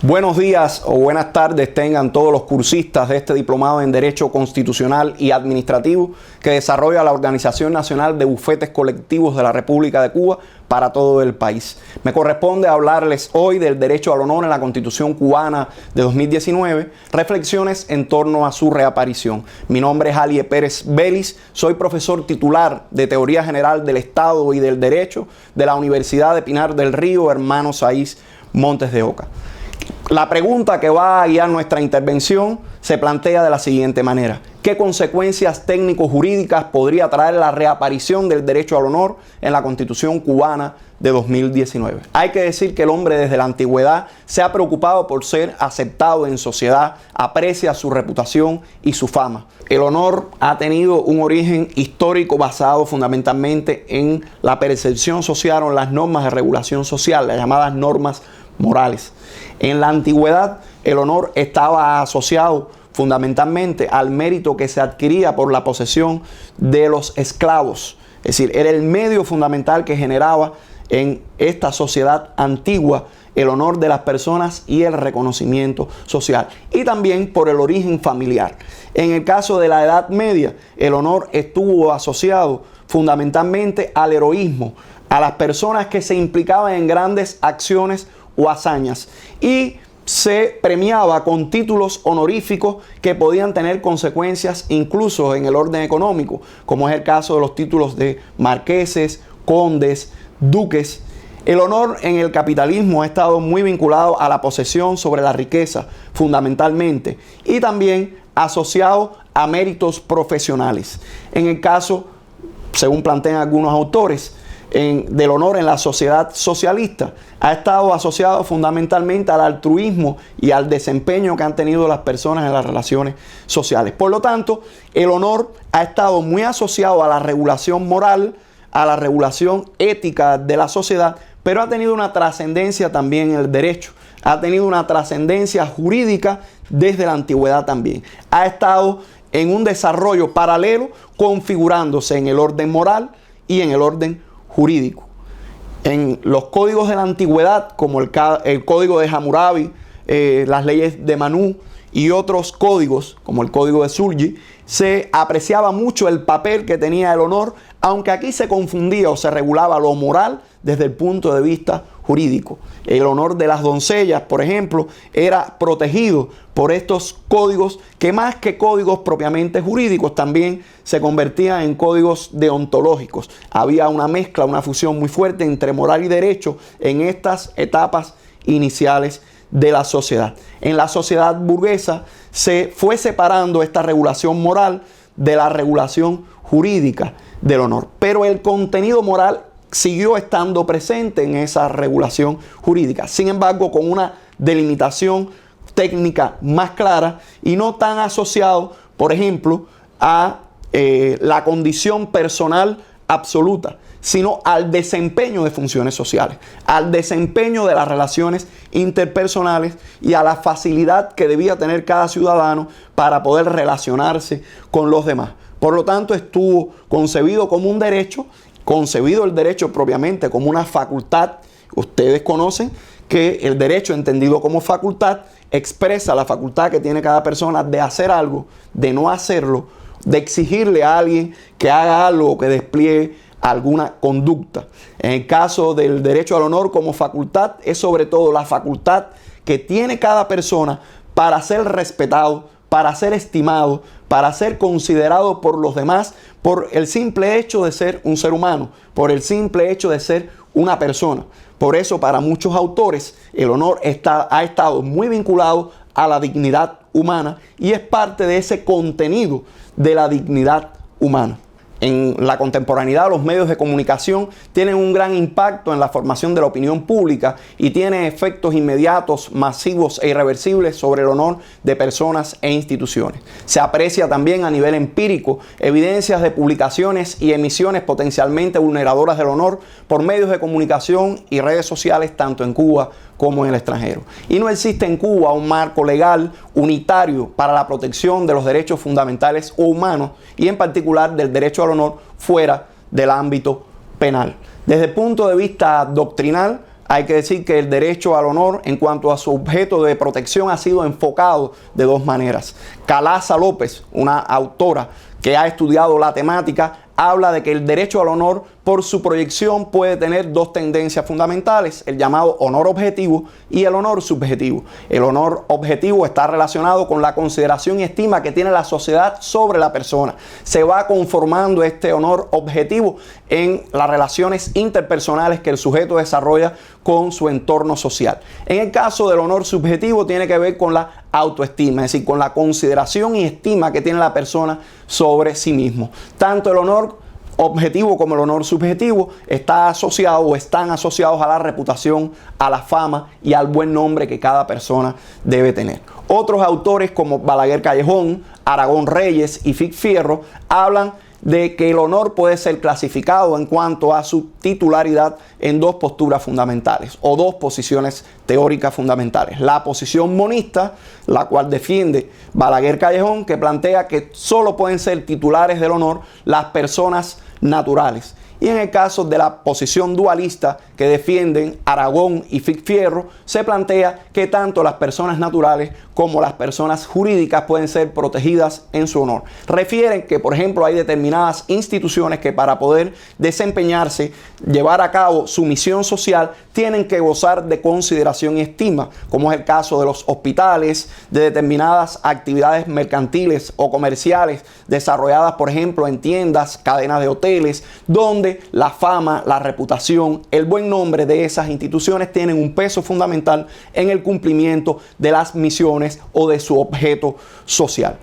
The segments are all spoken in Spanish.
Buenos días o buenas tardes tengan todos los cursistas de este diplomado en Derecho Constitucional y Administrativo que desarrolla la Organización Nacional de Bufetes Colectivos de la República de Cuba para todo el país. Me corresponde hablarles hoy del derecho al honor en la Constitución cubana de 2019, reflexiones en torno a su reaparición. Mi nombre es Ali Pérez Vélez, soy profesor titular de Teoría General del Estado y del Derecho de la Universidad de Pinar del Río, Hermano Sáiz Montes de Oca. La pregunta que va a guiar nuestra intervención se plantea de la siguiente manera: ¿qué consecuencias técnico-jurídicas podría traer la reaparición del derecho al honor en la Constitución cubana de 2019? Hay que decir que el hombre desde la antigüedad se ha preocupado por ser aceptado en sociedad, aprecia su reputación y su fama. El honor ha tenido un origen histórico basado fundamentalmente en la percepción social o en las normas de regulación social, las llamadas normas morales. En la antigüedad, el honor estaba asociado fundamentalmente al mérito que se adquiría por la posesión de los esclavos. Es decir, era el medio fundamental que generaba en esta sociedad antigua el honor de las personas y el reconocimiento social. Y también por el origen familiar. En el caso de la Edad Media, el honor estuvo asociado fundamentalmente al heroísmo, a las personas que se implicaban en grandes acciones o hazañas, y se premiaba con títulos honoríficos que podían tener consecuencias incluso en el orden económico, como es el caso de los títulos de marqueses, condes, duques. El honor en el capitalismo ha estado muy vinculado a la posesión sobre la riqueza, fundamentalmente, y también asociado a méritos profesionales. En el caso, según plantean algunos autores, del honor en la sociedad socialista, ha estado asociado fundamentalmente al altruismo y al desempeño que han tenido las personas en las relaciones sociales. Por lo tanto, el honor ha estado muy asociado a la regulación moral, a la regulación ética de la sociedad, pero ha tenido una trascendencia también en el derecho, ha tenido una trascendencia jurídica desde la antigüedad también. Ha estado en un desarrollo paralelo, configurándose en el orden moral y en el orden jurídico. En los códigos de la antigüedad, como el código de Hammurabi, las leyes de Manú y otros códigos, como el código de Sully, se apreciaba mucho el papel que tenía el honor, aunque aquí se confundía o se regulaba lo moral desde el punto de vista jurídico. El honor de las doncellas, por ejemplo, era protegido por estos códigos que, más que códigos propiamente jurídicos, también se convertían en códigos deontológicos. Había una mezcla, una fusión muy fuerte entre moral y derecho en estas etapas iniciales de la sociedad. En la sociedad burguesa se fue separando esta regulación moral de la regulación jurídica del honor, pero el contenido moral siguió estando presente en esa regulación jurídica, sin embargo con una delimitación técnica más clara y no tan asociado, por ejemplo, a la condición personal absoluta, sino al desempeño de funciones sociales, al desempeño de las relaciones interpersonales y a la facilidad que debía tener cada ciudadano para poder relacionarse con los demás. Por lo tanto, estuvo concebido como un derecho, concebido el derecho propiamente como una facultad. Ustedes conocen que el derecho, entendido como facultad, expresa la facultad que tiene cada persona de hacer algo, de no hacerlo, de exigirle a alguien que haga algo, que despliegue alguna conducta. En el caso del derecho al honor como facultad, es sobre todo la facultad que tiene cada persona para ser respetado, para ser estimado, para ser considerado por los demás por el simple hecho de ser un ser humano, por el simple hecho de ser una persona. Por eso, para muchos autores, el honor ha estado muy vinculado a la dignidad humana y es parte de ese contenido de la dignidad humana. En la contemporaneidad, los medios de comunicación tienen un gran impacto en la formación de la opinión pública y tienen efectos inmediatos, masivos e irreversibles sobre el honor de personas e instituciones. Se aprecia también a nivel empírico evidencias de publicaciones y emisiones potencialmente vulneradoras del honor por medios de comunicación y redes sociales tanto en Cuba como en el extranjero. Y no existe en Cuba un marco legal unitario para la protección de los derechos fundamentales o humanos y en particular del derecho al honor fuera del ámbito penal. Desde el punto de vista doctrinal, hay que decir que el derecho al honor en cuanto a su objeto de protección ha sido enfocado de dos maneras. Calaza López, una autora que ha estudiado la temática, habla de que el derecho al honor por su proyección puede tener dos tendencias fundamentales, el llamado honor objetivo y el honor subjetivo. El honor objetivo está relacionado con la consideración y estima que tiene la sociedad sobre la persona. Se va conformando este honor objetivo en las relaciones interpersonales que el sujeto desarrolla con su entorno social. En el caso del honor subjetivo tiene que ver con la autoestima, es decir, con la consideración y estima que tiene la persona sobre sí mismo. Tanto el honor objetivo como el honor subjetivo está asociado o están asociados a la reputación, a la fama y al buen nombre que cada persona debe tener. Otros autores como Balaguer Callejón, Aragón Reyes y Fic Fierro hablan de que el honor puede ser clasificado en cuanto a su titularidad en dos posturas fundamentales o dos posiciones teóricas fundamentales. La posición monista, la cual defiende Balaguer Callejón, que plantea que solo pueden ser titulares del honor las personas naturales. Y en el caso de la posición dualista que defienden Aragón y Fic Fierro, se plantea que tanto las personas naturales como las personas jurídicas pueden ser protegidas en su honor. Refieren que, por ejemplo, hay determinadas instituciones que para poder desempeñarse, llevar a cabo su misión social, tienen que gozar de consideración y estima, como es el caso de los hospitales, de determinadas actividades mercantiles o comerciales desarrolladas, por ejemplo, en tiendas, cadenas de hoteles, donde la fama, la reputación, el buen nombre de esas instituciones tienen un peso fundamental en el cumplimiento de las misiones o de su objeto social.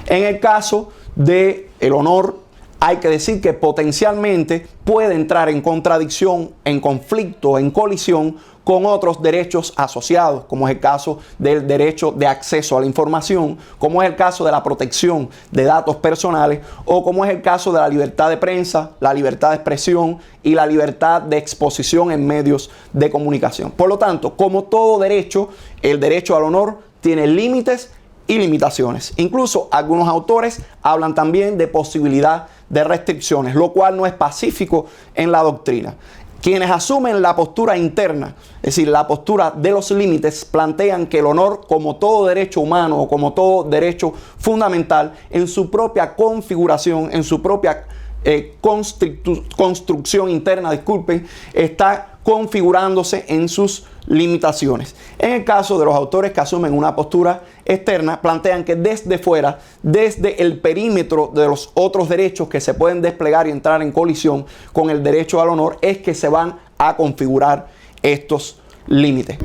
En el caso del honor, hay que decir que potencialmente puede entrar en contradicción, en conflicto, en colisión con otros derechos asociados, como es el caso del derecho de acceso a la información, como es el caso de la protección de datos personales o como es el caso de la libertad de prensa, la libertad de expresión y la libertad de exposición en medios de comunicación. Por lo tanto, como todo derecho, el derecho al honor tiene límites y limitaciones. Incluso algunos autores hablan también de posibilidad de restricciones, lo cual no es pacífico en la doctrina. Quienes asumen la postura interna, es decir, la postura de los límites, plantean que el honor, como todo derecho humano o como todo derecho fundamental, en su propia configuración, en su propia construcción interna, está configurándose en sus limitaciones. En el caso de los autores que asumen una postura externa, plantean que desde fuera, desde el perímetro de los otros derechos que se pueden desplegar y entrar en colisión con el derecho al honor, es que se van a configurar estos límites.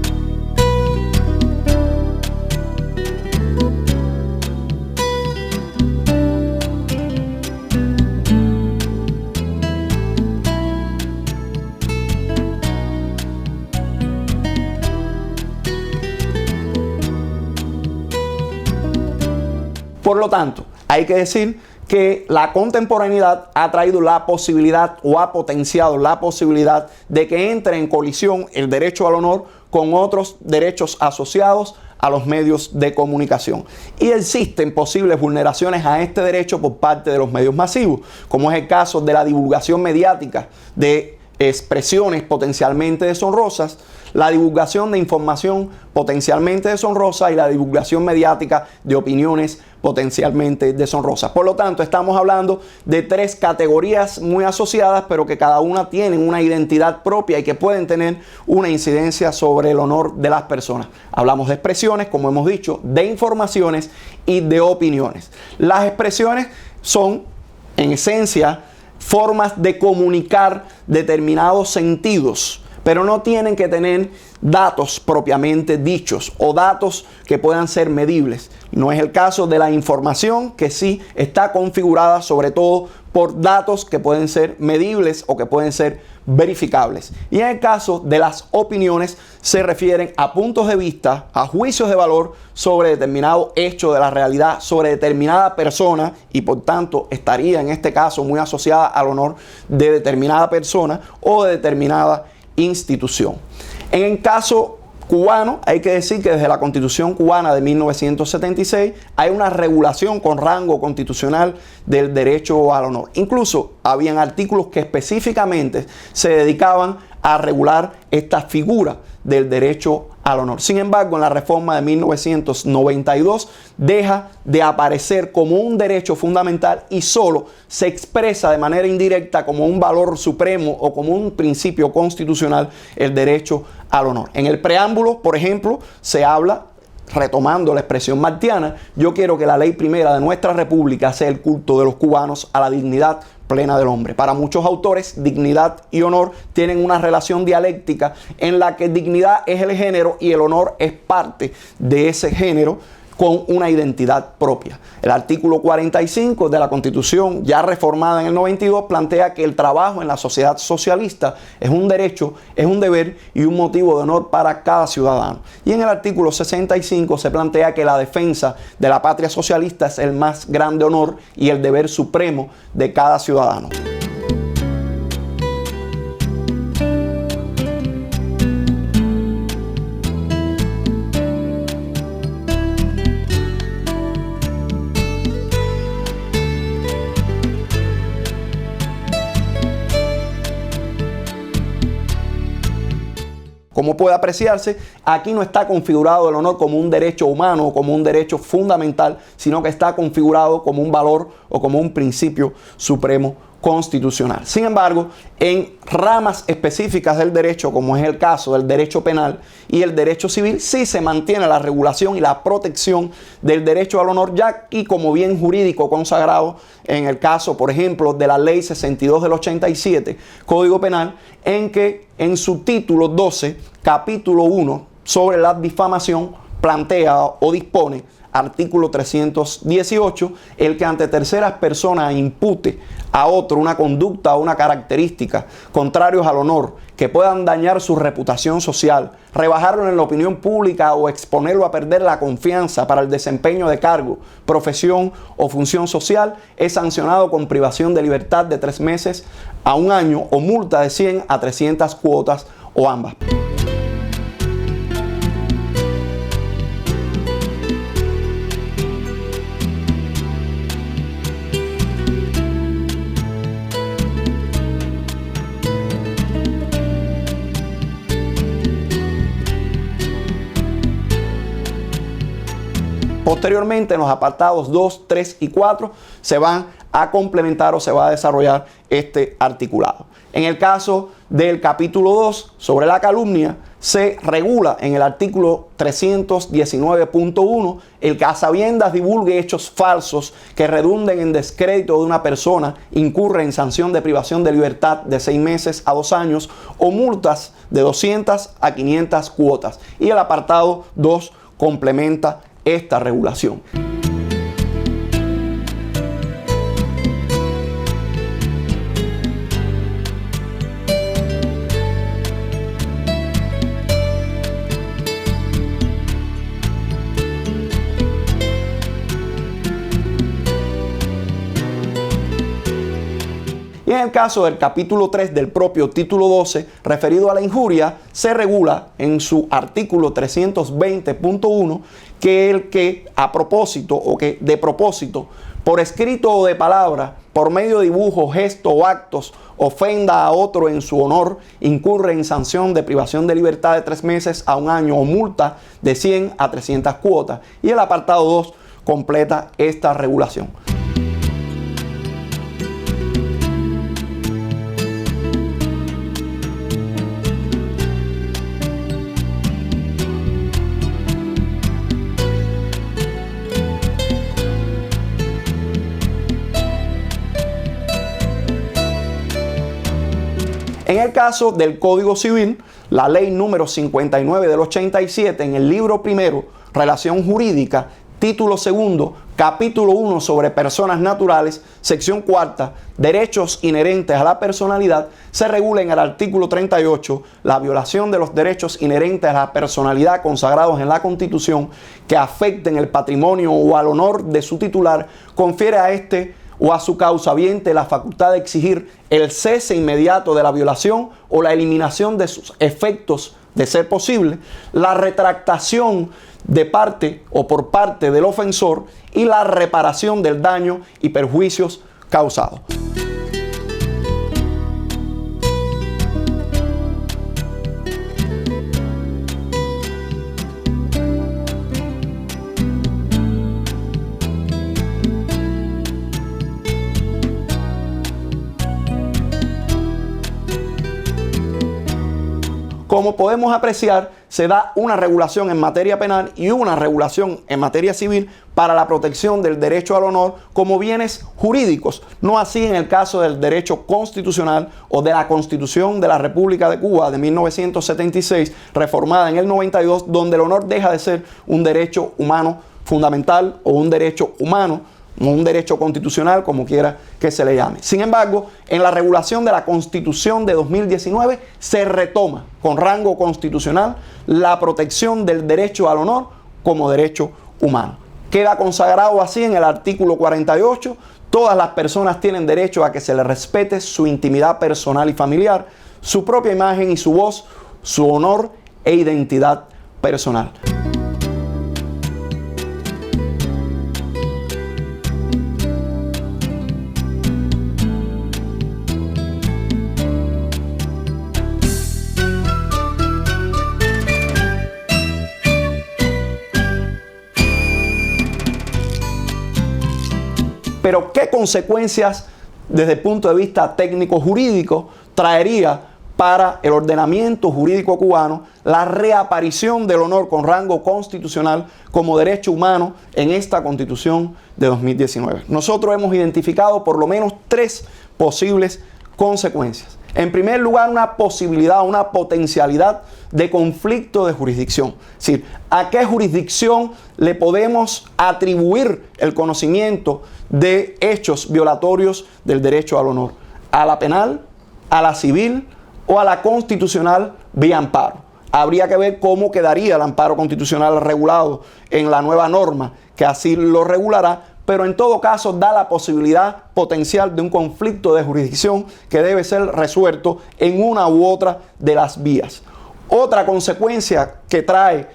Por lo tanto, hay que decir que la contemporaneidad ha traído la posibilidad o ha potenciado la posibilidad de que entre en colisión el derecho al honor con otros derechos asociados a los medios de comunicación. Y existen posibles vulneraciones a este derecho por parte de los medios masivos, como es el caso de la divulgación mediática de expresiones potencialmente deshonrosas, la divulgación de información potencialmente deshonrosa y la divulgación mediática de opiniones potencialmente deshonrosas. Por lo tanto, estamos hablando de tres categorías muy asociadas, pero que cada una tiene una identidad propia y que pueden tener una incidencia sobre el honor de las personas. Hablamos de expresiones, como hemos dicho, de informaciones y de opiniones. Las expresiones son, en esencia, formas de comunicar determinados sentidos, pero no tienen que tener datos propiamente dichos o datos que puedan ser medibles. No es el caso de la información, que sí está configurada sobre todo por datos que pueden ser medibles o que pueden ser verificables. Y en el caso de las opiniones, se refieren a puntos de vista, a juicios de valor sobre determinado hecho de la realidad, sobre determinada persona, y por tanto estaría en este caso muy asociada al honor de determinada persona o de determinada institución. En el caso cubano, hay que decir que desde la Constitución cubana de 1976 hay una regulación con rango constitucional del derecho al honor. Incluso habían artículos que específicamente se dedicaban a regular esta figura del derecho al honor. Sin embargo, en la reforma de 1992 deja de aparecer como un derecho fundamental y solo se expresa de manera indirecta como un valor supremo o como un principio constitucional el derecho al honor. En el preámbulo, por ejemplo, se habla, retomando la expresión martiana, yo quiero que la ley primera de nuestra república sea el culto de los cubanos a la dignidad plena del hombre. Para muchos autores, dignidad y honor tienen una relación dialéctica en la que dignidad es el género y el honor es parte de ese género con una identidad propia. El artículo 45 de la Constitución, ya reformada en el 92, plantea que el trabajo en la sociedad socialista es un derecho, es un deber y un motivo de honor para cada ciudadano. Y en el artículo 65 se plantea que la defensa de la patria socialista es el más grande honor y el deber supremo de cada ciudadano. Como puede apreciarse, aquí no está configurado el honor como un derecho humano o como un derecho fundamental, sino que está configurado como un valor o como un principio supremo constitucional. Sin embargo, en ramas específicas del derecho, como es el caso del derecho penal y el derecho civil, sí se mantiene la regulación y la protección del derecho al honor, ya aquí como bien jurídico consagrado en el caso, por ejemplo, de la Ley 62 del 87, Código Penal, en que en su título 12, capítulo 1, sobre la difamación, plantea o dispone, artículo 318, el que ante terceras personas impute a otro una conducta o una característica contrarios al honor que puedan dañar su reputación social, rebajarlo en la opinión pública o exponerlo a perder la confianza para el desempeño de cargo, profesión o función social, es sancionado con privación de libertad de 3 meses a 1 año o multa de 100 a 300 cuotas o ambas. Posteriormente, en los apartados 2, 3 y 4 se van a complementar o se va a desarrollar este articulado. En el caso del capítulo 2 sobre la calumnia, se regula en el artículo 319.1 el que a sabiendas divulgue hechos falsos que redunden en descrédito de una persona, incurre en sanción de privación de libertad de 6 meses a 2 años o multas de 200 a 500 cuotas. Y el apartado 2 complementa esta regulación. Y en el caso del capítulo 3 del propio título 12, referido a la injuria, se regula en su artículo 320.1 que el que a propósito o que de propósito, por escrito o de palabra, por medio de dibujo, gesto o actos, ofenda a otro en su honor, incurre en sanción de privación de libertad de 3 meses a 1 año o multa de 100 a 300 cuotas. Y el apartado 2 completa esta regulación. En el caso del Código Civil, la ley número 59 del 87, en el libro primero, Relación Jurídica, título segundo, capítulo 1 sobre personas naturales, sección cuarta, derechos inherentes a la personalidad, se regula en el artículo 38 la violación de los derechos inherentes a la personalidad consagrados en la Constitución que afecten el patrimonio o al honor de su titular, confiere a este o a su causaviente la facultad de exigir el cese inmediato de la violación o la eliminación de sus efectos, de ser posible, la retractación de parte o por parte del ofensor y la reparación del daño y perjuicios causados. Como podemos apreciar, se da una regulación en materia penal y una regulación en materia civil para la protección del derecho al honor como bienes jurídicos, no así en el caso del derecho constitucional o de la Constitución de la República de Cuba de 1976, reformada en el 92, donde el honor deja de ser un derecho humano fundamental o un derecho humano, no un derecho constitucional, como quiera que se le llame. Sin embargo, en la regulación de la Constitución de 2019 se retoma con rango constitucional la protección del derecho al honor como derecho humano. Queda consagrado así en el artículo 48: todas las personas tienen derecho a que se les respete su intimidad personal y familiar, su propia imagen y su voz, su honor e identidad personal. Pero ¿qué consecuencias desde el punto de vista técnico-jurídico traería para el ordenamiento jurídico cubano la reaparición del honor con rango constitucional como derecho humano en esta Constitución de 2019? Nosotros hemos identificado por lo menos 3 posibles consecuencias. En primer lugar, una posibilidad, una potencialidad de conflicto de jurisdicción. Es decir, ¿a qué jurisdicción le podemos atribuir el conocimiento de hechos violatorios del derecho al honor? ¿A la penal, a la civil o a la constitucional vía amparo? Habría que ver cómo quedaría el amparo constitucional regulado en la nueva norma que así lo regulará, pero en todo caso da la posibilidad potencial de un conflicto de jurisdicción que debe ser resuelto en una u otra de las vías. Otra consecuencia que trae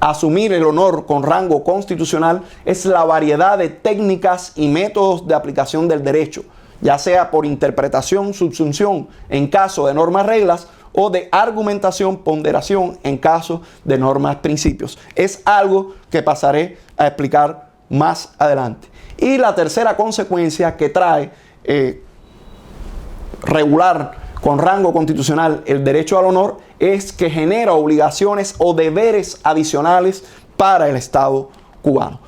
asumir el honor con rango constitucional es la variedad de técnicas y métodos de aplicación del derecho, ya sea por interpretación, subsunción en caso de normas reglas o de argumentación, ponderación en caso de normas principios. Es algo que pasaré a explicar más adelante. Y la tercera consecuencia que trae regular con rango constitucional el derecho al honor es que genera obligaciones o deberes adicionales para el Estado cubano.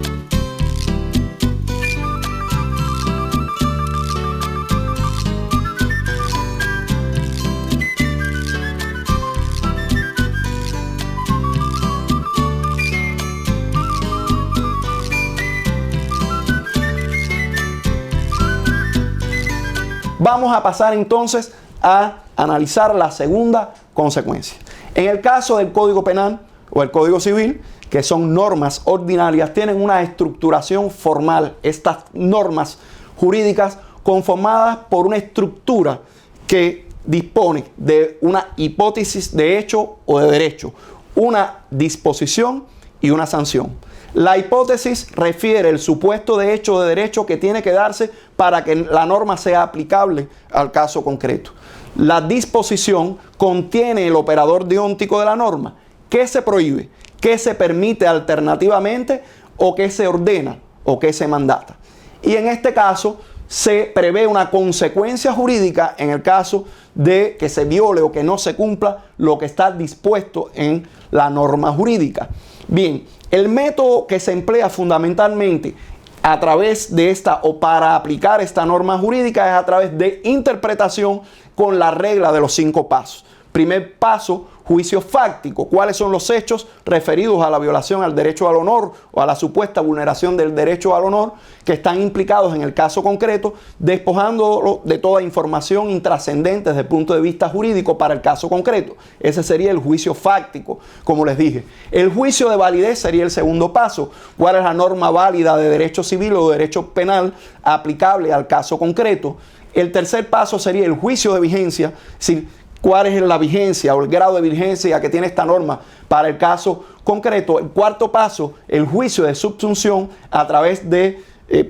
Vamos a pasar entonces a analizar la segunda consecuencia. En el caso del Código Penal o el Código Civil, que son normas ordinarias, tienen una estructuración formal. Estas normas jurídicas conformadas por una estructura que dispone de una hipótesis de hecho o de derecho, una disposición y una sanción. La hipótesis refiere el supuesto de hecho o de derecho que tiene que darse para que la norma sea aplicable al caso concreto. La disposición contiene el operador deóntico de la norma. ¿Qué se prohíbe? ¿Qué se permite alternativamente? ¿O qué se ordena? ¿O qué se mandata? Y en este caso se prevé una consecuencia jurídica en el caso de que se viole o que no se cumpla lo que está dispuesto en la norma jurídica. Bien, el método que se emplea fundamentalmente a través de esta o para aplicar esta norma jurídica es a través de interpretación con la regla de los 5 pasos. Primer paso, juicio fáctico. ¿Cuáles son los hechos referidos a la violación al derecho al honor o a la supuesta vulneración del derecho al honor que están implicados en el caso concreto, despojándolo de toda información intrascendente desde el punto de vista jurídico para el caso concreto? Ese sería el juicio fáctico, como les dije. El juicio de validez sería el segundo paso. ¿Cuál es la norma válida de derecho civil o de derecho penal aplicable al caso concreto? El tercer paso sería el juicio de vigencia, es decir, cuál es la vigencia o el grado de vigencia que tiene esta norma para el caso concreto. El cuarto paso, el juicio de subsunción a través de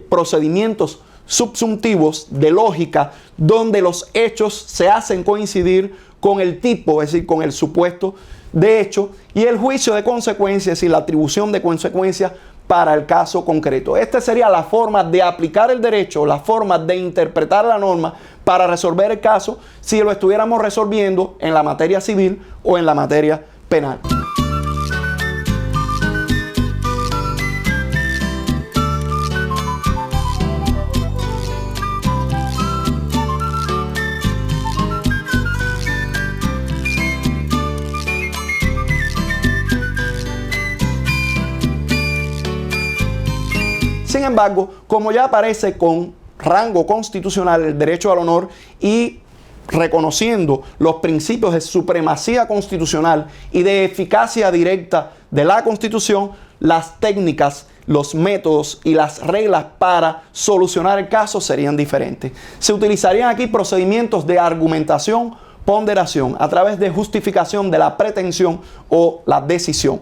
procedimientos subsuntivos de lógica, donde los hechos se hacen coincidir con el tipo, es decir, con el supuesto de hecho, y el juicio de consecuencia, es decir, la atribución de consecuencias para el caso concreto. Esta sería la forma de aplicar el derecho, la forma de interpretar la norma para resolver el caso si lo estuviéramos resolviendo en la materia civil o en la materia penal. Sin embargo, como ya aparece con rango constitucional el derecho al honor y reconociendo los principios de supremacía constitucional y de eficacia directa de la Constitución, las técnicas, los métodos y las reglas para solucionar el caso serían diferentes. Se utilizarían aquí procedimientos de argumentación, ponderación, a través de justificación de la pretensión o la decisión.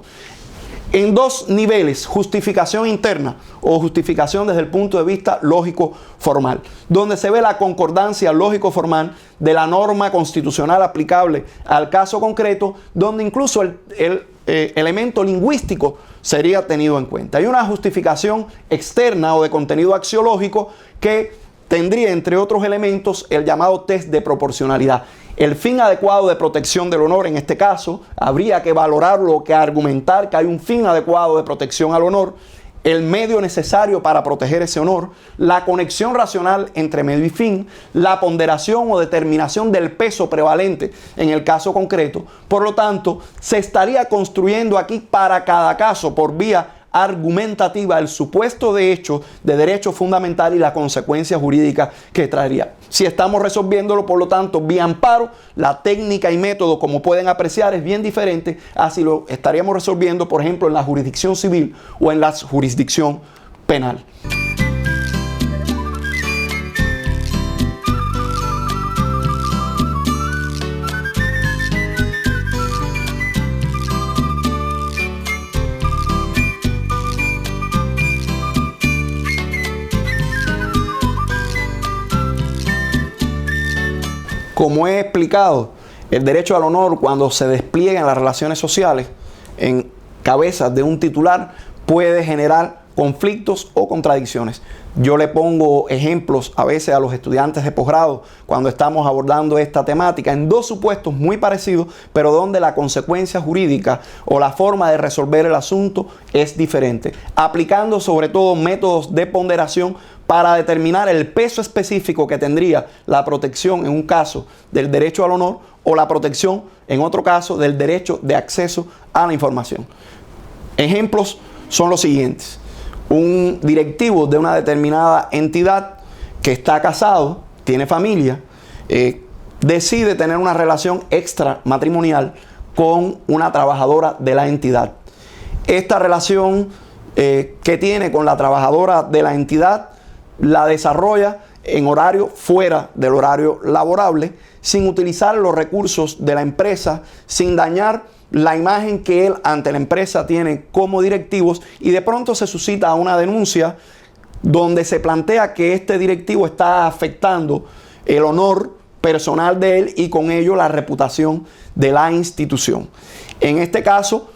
En 2 niveles, justificación interna o justificación desde el punto de vista lógico-formal, donde se ve la concordancia lógico-formal de la norma constitucional aplicable al caso concreto, donde incluso el elemento lingüístico sería tenido en cuenta. Hay una justificación externa o de contenido axiológico que tendría, entre otros elementos, el llamado test de proporcionalidad. El fin adecuado de protección del honor, en este caso, habría que valorarlo, que argumentar que hay un fin adecuado de protección al honor, el medio necesario para proteger ese honor, la conexión racional entre medio y fin, la ponderación o determinación del peso prevalente en el caso concreto. Por lo tanto, se estaría construyendo aquí para cada caso, por vía argumentativa, el supuesto de hecho de derecho fundamental y la consecuencia jurídica que traería. Si estamos resolviéndolo, por lo tanto, vía amparo, la técnica y método, como pueden apreciar, es bien diferente a si lo estaríamos resolviendo, por ejemplo, en la jurisdicción civil o en la jurisdicción penal. Como he explicado, el derecho al honor, cuando se despliega en las relaciones sociales en cabeza de un titular, puede generar conflictos o contradicciones. Yo le pongo ejemplos a veces a los estudiantes de posgrado cuando estamos abordando esta temática en 2 supuestos muy parecidos, pero donde la consecuencia jurídica o la forma de resolver el asunto es diferente, aplicando sobre todo métodos de ponderación para determinar el peso específico que tendría la protección en un caso del derecho al honor o la protección en otro caso del derecho de acceso a la información. Ejemplos son los siguientes. Un directivo de una determinada entidad que está casado, tiene familia, decide tener una relación extramatrimonial con una trabajadora de la entidad. Esta relación que tiene con la trabajadora de la entidad la desarrolla en horario fuera del horario laborable, sin utilizar los recursos de la empresa, sin dañar la imagen que él ante la empresa tiene como directivos, y de pronto se suscita una denuncia donde se plantea que este directivo está afectando el honor personal de él y con ello la reputación de la institución. En este caso,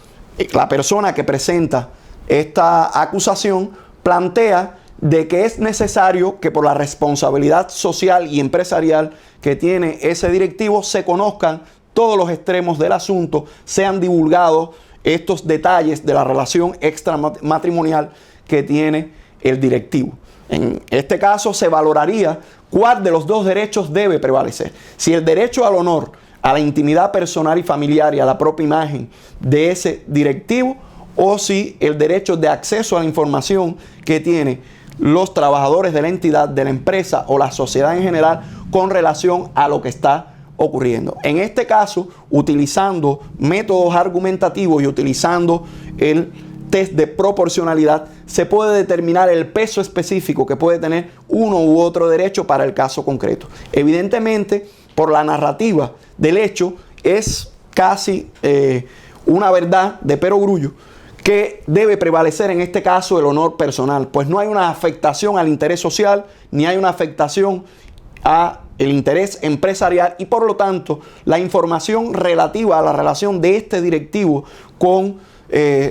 la persona que presenta esta acusación plantea de que es necesario que por la responsabilidad social y empresarial que tiene ese directivo se conozcan todos los extremos del asunto, sean divulgados estos detalles de la relación extramatrimonial que tiene el directivo. En este caso se valoraría cuál de los dos derechos debe prevalecer. Si el derecho al honor, a la intimidad personal y familiar y a la propia imagen de ese directivo, o si el derecho de acceso a la información que tienen los trabajadores de la entidad, de la empresa o la sociedad en general con relación a lo que está ocurriendo. En este caso, utilizando métodos argumentativos y utilizando el test de proporcionalidad, se puede determinar el peso específico que puede tener uno u otro derecho para el caso concreto. Evidentemente, por la narrativa del hecho, es casi una verdad de perogrullo que debe prevalecer en este caso el honor personal, pues no hay una afectación al interés social, ni hay una afectación a el interés empresarial, y por lo tanto la información relativa a la relación de este directivo con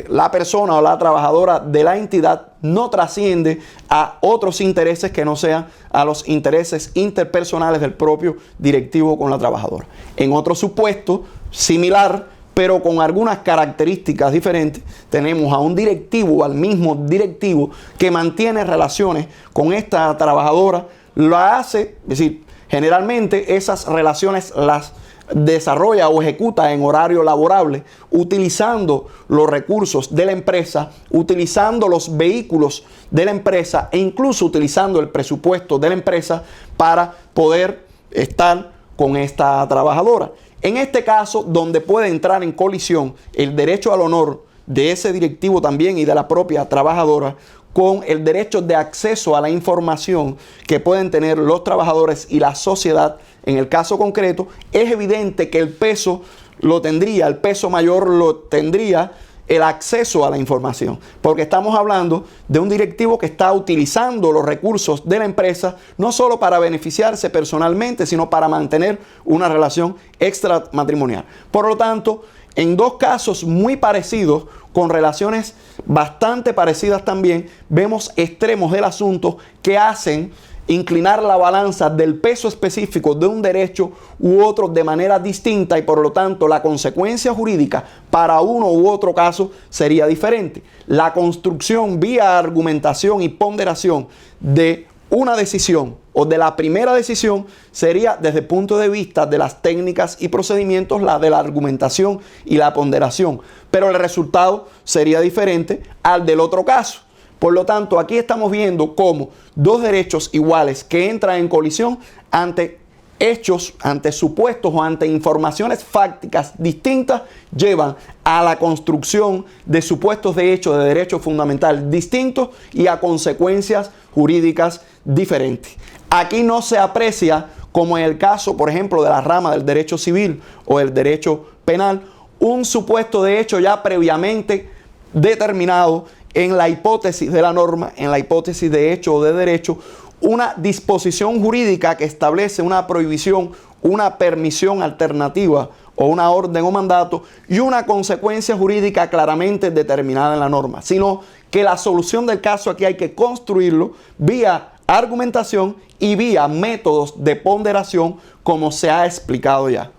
la persona o la trabajadora de la entidad no trasciende a otros intereses que no sean a los intereses interpersonales del propio directivo con la trabajadora. En otro supuesto similar, pero con algunas características diferentes, tenemos a un directivo, al mismo directivo, que mantiene relaciones con esta trabajadora, la hace, es decir, generalmente esas relaciones las desarrolla o ejecuta en horario laborable, utilizando los recursos de la empresa, utilizando los vehículos de la empresa e incluso utilizando el presupuesto de la empresa para poder estar con esta trabajadora. En este caso, donde puede entrar en colisión el derecho al honor de ese directivo también y de la propia trabajadora con el derecho de acceso a la información que pueden tener los trabajadores y la sociedad en el caso concreto, es evidente que el peso lo tendría, el peso mayor lo tendría el acceso a la información, porque estamos hablando de un directivo que está utilizando los recursos de la empresa no solo para beneficiarse personalmente, sino para mantener una relación extramatrimonial. Por lo tanto, en dos casos muy parecidos, con relaciones bastante parecidas también, vemos extremos del asunto que hacen inclinar la balanza del peso específico de un derecho u otro de manera distinta, y por lo tanto la consecuencia jurídica para uno u otro caso sería diferente. La construcción vía argumentación y ponderación de una decisión o de la primera decisión sería, desde el punto de vista de las técnicas y procedimientos, la de la argumentación y la ponderación, pero el resultado sería diferente al del otro caso. Por lo tanto, aquí estamos viendo cómo dos derechos iguales que entran en colisión ante hechos, ante supuestos o ante informaciones fácticas distintas, llevan a la construcción de supuestos de hechos de derecho fundamental distintos y a consecuencias jurídicas diferentes. Aquí no se aprecia, como en el caso, por ejemplo, de la rama del derecho civil o el derecho penal, un supuesto de hecho ya previamente determinado en la hipótesis de la norma, en la hipótesis de hecho o de derecho, una disposición jurídica que establece una prohibición, una permisión alternativa o una orden o mandato y una consecuencia jurídica claramente determinada en la norma, sino que la solución del caso aquí hay que construirlo vía argumentación y vía métodos de ponderación, como se ha explicado ya.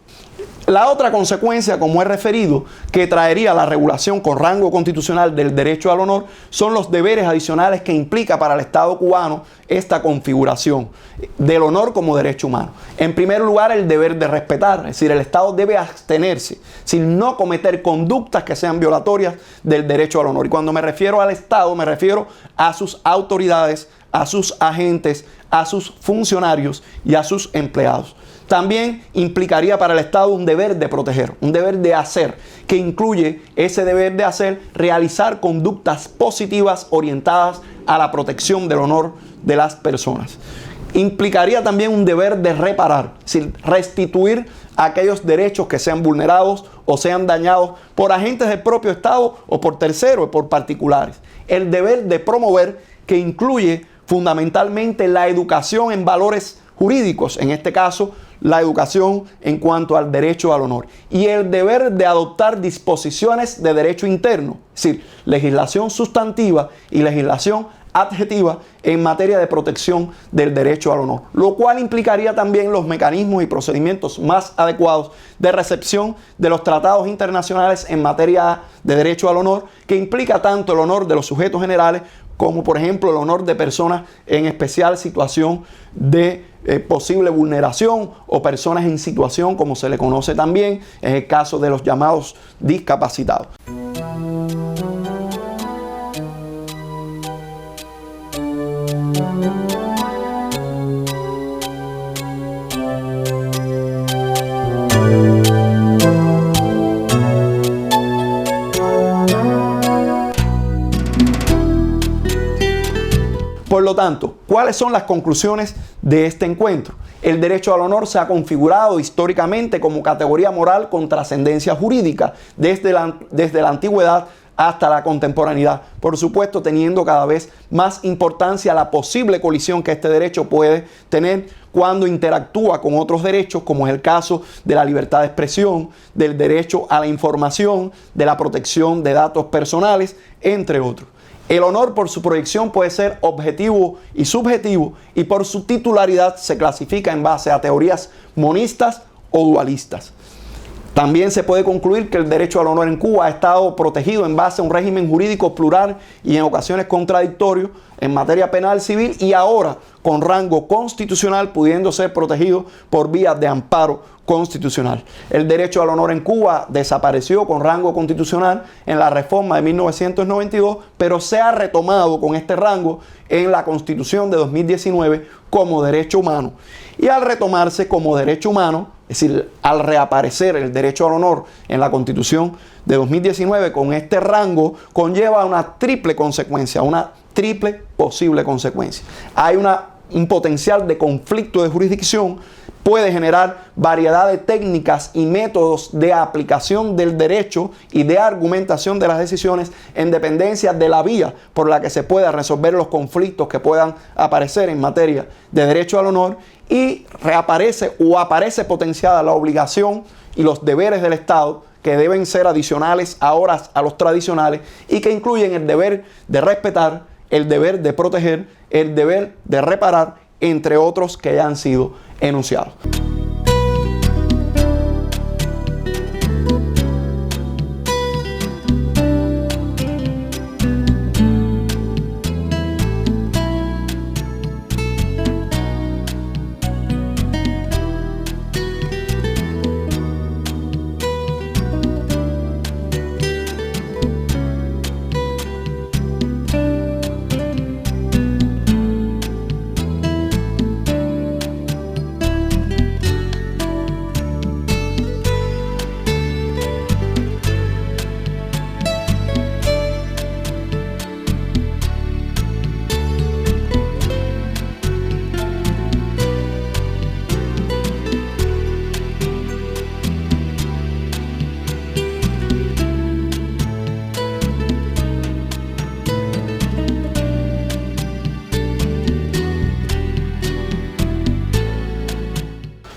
La otra consecuencia, como he referido, que traería la regulación con rango constitucional del derecho al honor son los deberes adicionales que implica para el Estado cubano esta configuración del honor como derecho humano. En primer lugar, el deber de respetar, es decir, el Estado debe abstenerse sin no cometer conductas que sean violatorias del derecho al honor. Y cuando me refiero al Estado, me refiero a sus autoridades, a sus agentes, a sus funcionarios y a sus empleados. También implicaría para el Estado un deber de proteger, un deber de hacer, que incluye ese deber de hacer, realizar conductas positivas orientadas a la protección del honor de las personas. implicaría también un deber de reparar, es decir, restituir aquellos derechos que sean vulnerados o sean dañados por agentes del propio Estado o por terceros o por particulares. El deber de promover, que incluye fundamentalmente la educación en valores jurídicos, en este caso la educación en cuanto al derecho al honor, y el deber de adoptar disposiciones de derecho interno, es decir, legislación sustantiva y legislación adjetiva en materia de protección del derecho al honor, lo cual implicaría también los mecanismos y procedimientos más adecuados de recepción de los tratados internacionales en materia de derecho al honor, que implica tanto el honor de los sujetos generales como por ejemplo el honor de personas en especial situación de posible vulneración o personas en situación, como se le conoce también, en el caso de los llamados discapacitados. Por lo tanto, ¿cuáles son las conclusiones de este encuentro? El derecho al honor se ha configurado históricamente como categoría moral con trascendencia jurídica desde la antigüedad hasta la contemporaneidad. Por supuesto, teniendo cada vez más importancia la posible colisión que este derecho puede tener cuando interactúa con otros derechos, como es el caso de la libertad de expresión, del derecho a la información, de la protección de datos personales, entre otros. El honor por su proyección puede ser objetivo y subjetivo, y por su titularidad se clasifica en base a teorías monistas o dualistas. También se puede concluir que el derecho al honor en Cuba ha estado protegido en base a un régimen jurídico plural y en ocasiones contradictorio en materia penal civil, y ahora con rango constitucional, pudiendo ser protegido por vías de amparo constitucional. El derecho al honor en Cuba desapareció con rango constitucional en la reforma de 1992, pero se ha retomado con este rango en la Constitución de 2019 como derecho humano. Y al retomarse como derecho humano, es decir, al reaparecer el derecho al honor en la Constitución de 2019 con este rango, conlleva una triple consecuencia, una triple posible consecuencia. Hay un potencial de conflicto de jurisdicción, puede generar variedad de técnicas y métodos de aplicación del derecho y de argumentación de las decisiones en dependencia de la vía por la que se pueda resolver los conflictos que puedan aparecer en materia de derecho al honor, y reaparece o aparece potenciada la obligación y los deberes del Estado, que deben ser adicionales ahora a los tradicionales y que incluyen el deber de respetar, el deber de proteger, el deber de reparar, entre otros que ya han sido enunciados.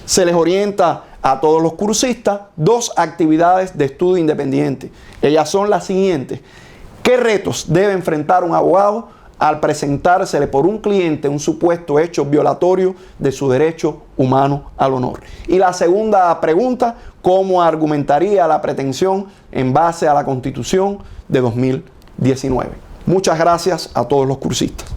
Se les orienta a todos los cursistas dos actividades de estudio independiente. Ellas son las siguientes: ¿qué retos debe enfrentar un abogado al presentársele por un cliente un supuesto hecho violatorio de su derecho humano al honor? Y la segunda pregunta: ¿cómo argumentaría la pretensión en base a la Constitución de 2019? Muchas gracias a todos los cursistas.